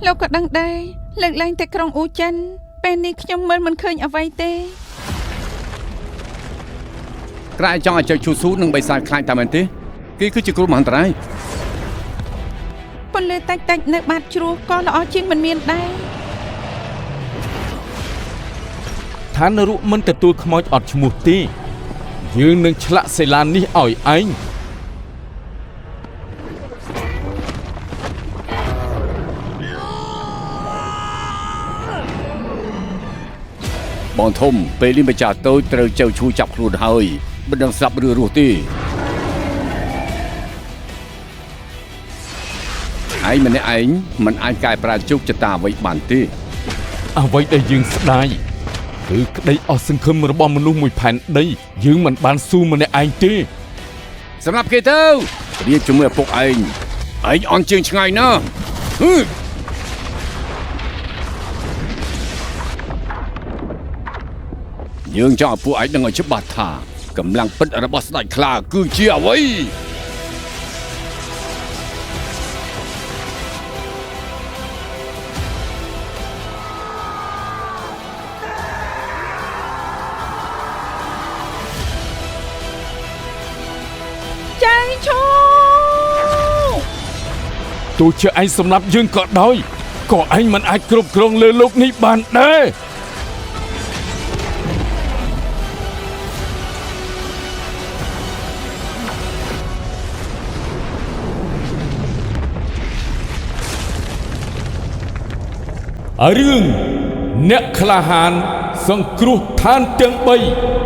លោកក៏ដឹងដែរលើកលែងតែក្រុងអ៊ូចិនពេលនេះខ្ញុំមើលមិនឃើញអ្វីទេក្រែចង់ឲ្យចៅឈូស៊ូនឹងបិសាចខ្លាញ់តាមមែនទេគេគឺជាគ្រោះមហន្តរាយពន្លឺតាច់នៅបាតជ្រោះក៏ល្អជាងមិនមានដែរឋានរុមិនទទួលខ្មោចអត់ឈ្មោះទេយើងនឹងឆ្លាក់សិលានេះឲ្យឯងបងធំពេលនេះម្ចាស់តូចត្រូវចៅឈូចាប់ខ្លួនហើយមិនដឹងស្លាប់ឬរស់ទេហើយម្នាក់ឯងមិនអាចកែប្រែជោគជតាអ្វីបានទេអ្វីដែលយើងស្ដាយគឺក្តីអស់សង្ឃឹមរបស់មនុស្សមួយផែនដីយើងមិនបានស៊ូម្នាក់ឯងទេសម្រាប់គេទៅរៀបជាមួយឪពុកឯងអន់ជើងឆ្ងាយណាស់យើងចង់ឲ្យពួកឯងដឹងឲ្យច្បាស់ថាកម្លាំងពិតរបស់ស្ដេចខ្លាគឺជាអ្វីចៅឈូទោះជាឯងសម្រាប់យើងក៏ដោយក៏ឯងមិនអាចគ្រប់គ្រងលើលោកនេះបានដែររឿងអ្នកក្លាហានសង្គ្រោះឋានទាំង3